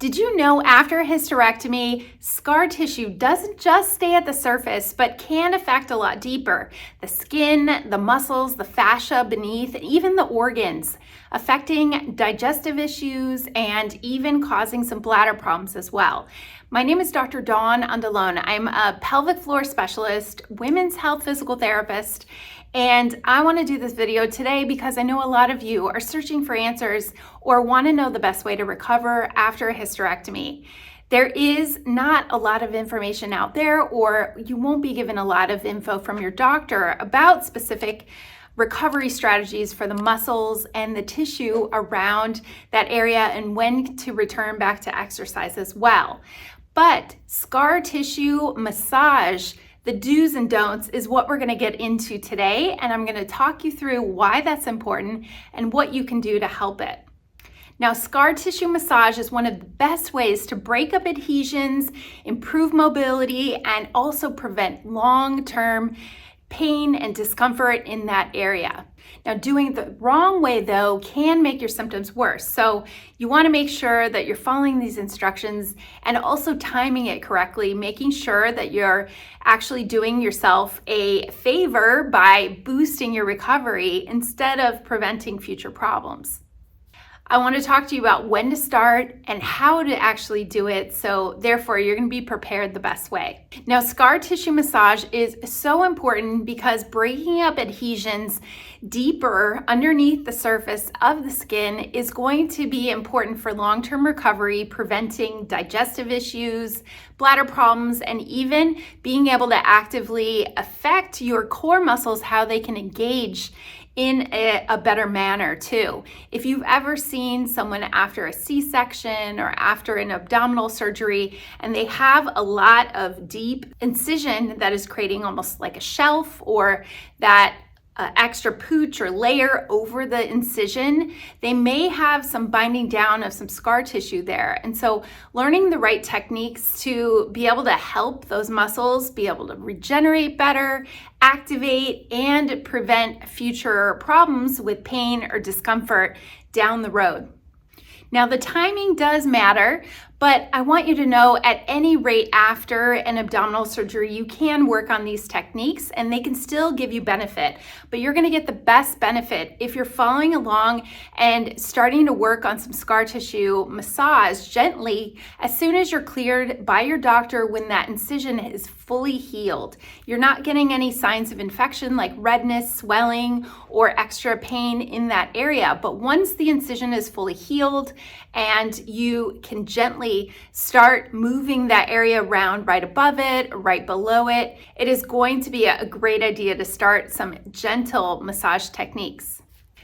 Did you know after a hysterectomy, scar tissue doesn't just stay at the surface, but can affect a lot deeper? The skin, the muscles, the fascia beneath, and even the organs, affecting digestive issues and even causing some bladder problems as well. My name is Dr. Dawn Andalone. I'm a pelvic floor specialist, women's health physical therapist, and I want to do this video today because I know a lot of you are searching for answers or want to know the best way to recover after a hysterectomy. There is not a lot of information out there, or you won't be given a lot of info from your doctor about specific recovery strategies for the muscles and the tissue around that area and when to return back to exercise as well. But scar tissue massage, the do's and don'ts, is what we're going to get into today, and I'm going to talk you through why that's important and what you can do to help it. Now, scar tissue massage is one of the best ways to break up adhesions, improve mobility, and also prevent long-term pain and discomfort in that area. Now, doing it the wrong way, though, can make your symptoms worse. So you want to make sure that you're following these instructions and also timing it correctly, making sure that you're actually doing yourself a favor by boosting your recovery instead of preventing future problems. I want to talk to you about when to start and how to actually do it, so therefore you're going to be prepared the best way. Now, scar tissue massage is so important because breaking up adhesions deeper underneath the surface of the skin is going to be important for long-term recovery, preventing digestive issues, bladder problems, and even being able to actively affect your core muscles, how they can engage in a better manner too. If you've ever seen someone after a C-section or after an abdominal surgery and they have a lot of deep incision that is creating almost like a shelf, or that extra pooch or layer over the incision, they may have some binding down of some scar tissue there. And so learning the right techniques to be able to help those muscles be able to regenerate better, activate, and prevent future problems with pain or discomfort down the road. Now, the timing does matter, but I want you to know at any rate after an abdominal surgery, you can work on these techniques and they can still give you benefit, but you're gonna get the best benefit if you're following along and starting to work on some scar tissue massage gently as soon as you're cleared by your doctor when that incision is fully healed. You're not getting any signs of infection like redness, swelling, or extra pain in that area, but once the incision is fully healed and you can gently start moving that area around right above it, right below it, it is going to be a great idea to start some gentle massage techniques.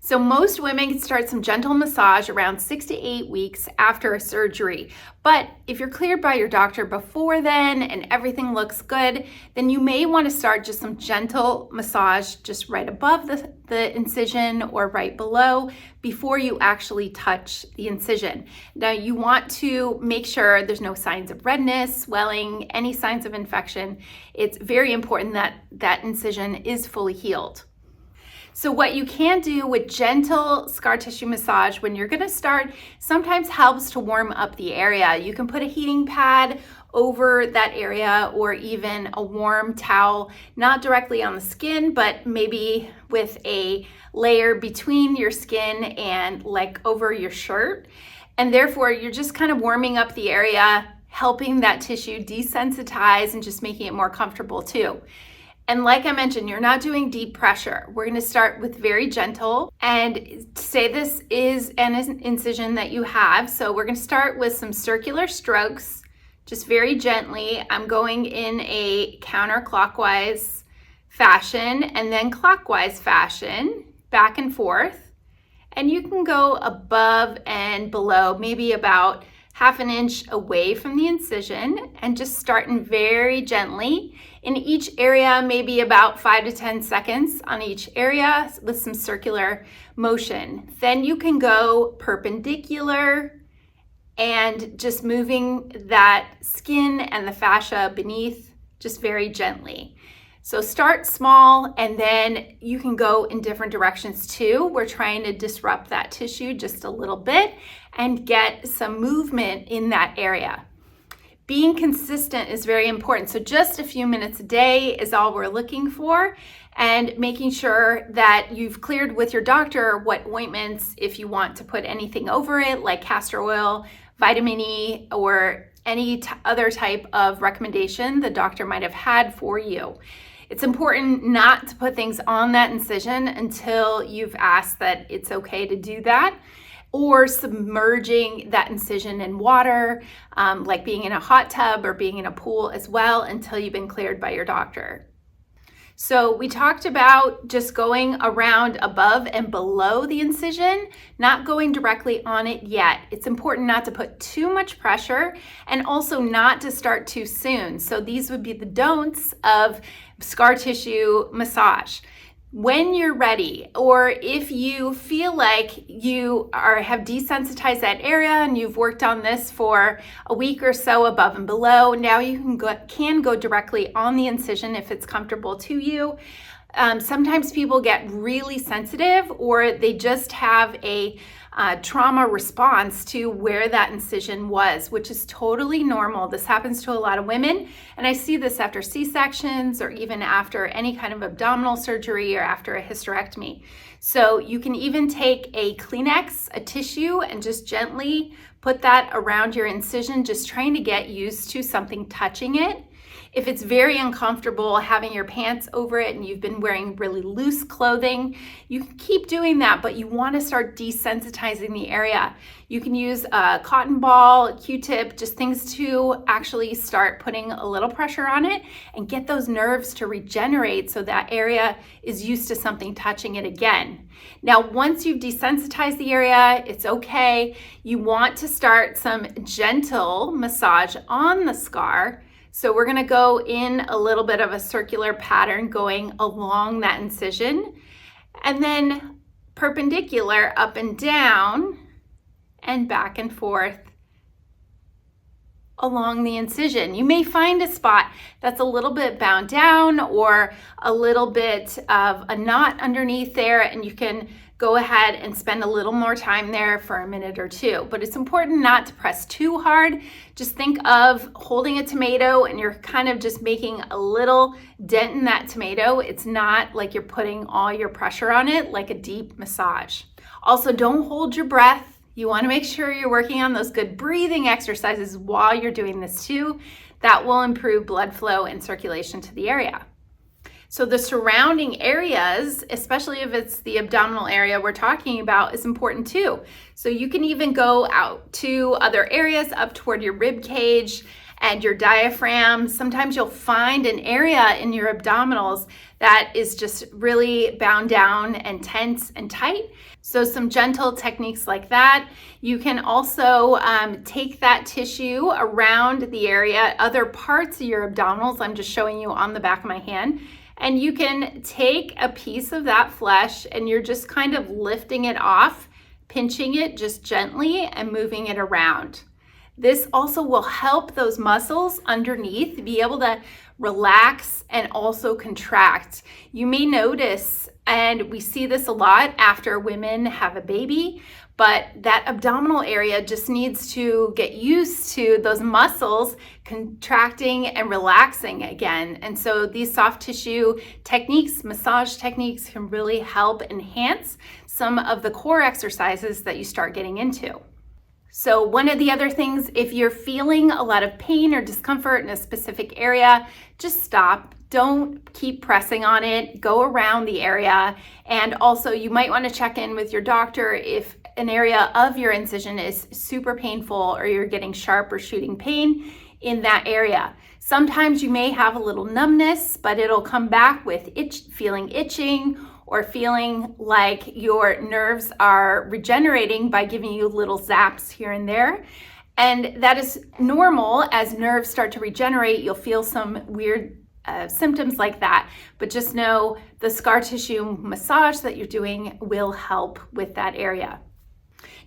So most women can start some gentle massage around 6 to 8 weeks after a surgery. But if you're cleared by your doctor before then and everything looks good, then you may want to start just some gentle massage just right above the incision or right below before you actually touch the incision. Now, you want to make sure there's no signs of redness, swelling, any signs of infection. It's very important that that incision is fully healed. So what you can do with gentle scar tissue massage when you're gonna start sometimes helps to warm up the area. You can put a heating pad over that area or even a warm towel, not directly on the skin, but maybe with a layer between your skin and like over your shirt. And therefore you're just kind of warming up the area, helping that tissue desensitize and just making it more comfortable too. And like I mentioned, you're not doing deep pressure. We're going to start with very gentle, and say this is an incision that you have. So we're going to start with some circular strokes, just very gently. I'm going in a counterclockwise fashion and then clockwise fashion, back and forth. And you can go above and below, maybe about half an inch away from the incision, and just starting very gently in each area, maybe about 5 to 10 seconds on each area with some circular motion. Then you can go perpendicular and just moving that skin and the fascia beneath just very gently. So start small, and then you can go in different directions too. We're trying to disrupt that tissue just a little bit and get some movement in that area. Being consistent is very important. So just a few minutes a day is all we're looking for, and making sure that you've cleared with your doctor what ointments, if you want to put anything over it, like castor oil, vitamin E, or any other type of recommendation the doctor might have had for you. It's important not to put things on that incision until you've asked that it's okay to do that, or submerging that incision in water, like being in a hot tub or being in a pool as well, until you've been cleared by your doctor. So we talked about just going around above and below the incision, not going directly on it yet. It's important not to put too much pressure, and also not to start too soon. So these would be the don'ts of scar tissue massage. When you're ready, or if you feel like you have desensitized that area and you've worked on this for a week or so above and below, now you can go directly on the incision if it's comfortable to you. Sometimes people get really sensitive, or they just have a trauma response to where that incision was, which is totally normal. This happens to a lot of women, and I see this after C-sections, or even after any kind of abdominal surgery, or after a hysterectomy. So you can even take a Kleenex, a tissue, and just gently put that around your incision, just trying to get used to something touching it. If it's very uncomfortable having your pants over it and you've been wearing really loose clothing, you can keep doing that, but you want to start desensitizing the area. You can use a cotton ball, a Q-tip, just things to actually start putting a little pressure on it and get those nerves to regenerate, so that area is used to something touching it again. Now, once you've desensitized the area, it's okay. You want to start some gentle massage on the scar. So we're going to go in a little bit of a circular pattern going along that incision, and then perpendicular up and down and back and forth along the incision. You may find a spot that's a little bit bound down, or a little bit of a knot underneath there, and you can go ahead and spend a little more time there for a minute or two. But it's important not to press too hard. Just think of holding a tomato and you're kind of just making a little dent in that tomato. It's not like you're putting all your pressure on it like a deep massage. Also, don't hold your breath. You want to make sure you're working on those good breathing exercises while you're doing this too. That will improve blood flow and circulation to the area. So the surrounding areas, especially if it's the abdominal area we're talking about, is important too. So you can even go out to other areas up toward your rib cage and your diaphragm. Sometimes you'll find an area in your abdominals that is just really bound down and tense and tight. So some gentle techniques like that. You can also take that tissue around the area, other parts of your abdominals. I'm just showing you on the back of my hand. And you can take a piece of that flesh and you're just kind of lifting it off, pinching it just gently and moving it around. This also will help those muscles underneath be able to relax and also contract. You may notice, and we see this a lot after women have a baby, but that abdominal area just needs to get used to those muscles contracting and relaxing again. And so these soft tissue techniques, massage techniques, can really help enhance some of the core exercises that you start getting into. So one of the other things, if you're feeling a lot of pain or discomfort in a specific area, just stop. Don't keep pressing on it. Go around the area. And also, you might want to check in with your doctor if an area of your incision is super painful, or you're getting sharp or shooting pain in that area. Sometimes you may have a little numbness, but it'll come back with feeling itching, or feeling like your nerves are regenerating by giving you little zaps here and there. And that is normal. As nerves start to regenerate, you'll feel some weird symptoms like that. But just know the scar tissue massage that you're doing will help with that area.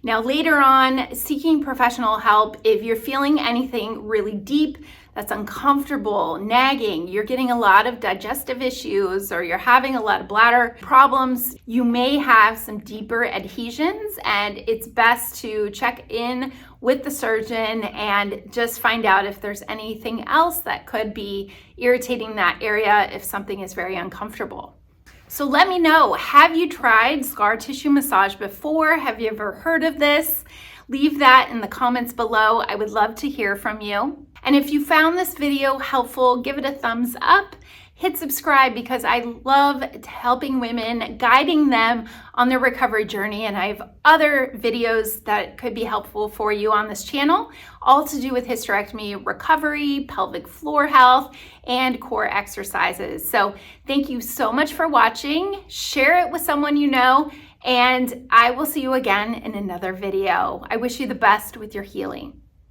Now, later on, seeking professional help, if you're feeling anything really deep that's uncomfortable, nagging, you're getting a lot of digestive issues, or you're having a lot of bladder problems, you may have some deeper adhesions, and it's best to check in with the surgeon and just find out if there's anything else that could be irritating that area if something is very uncomfortable. So let me know, have you tried scar tissue massage before? Have you ever heard of this? Leave that in the comments below. I would love to hear from you. And if you found this video helpful, give it a thumbs up. Hit subscribe, because I love helping women, guiding them on their recovery journey. And I have other videos that could be helpful for you on this channel, all to do with hysterectomy recovery, pelvic floor health, and core exercises. So thank you so much for watching. Share it with someone you know, and I will see you again in another video. I wish you the best with your healing.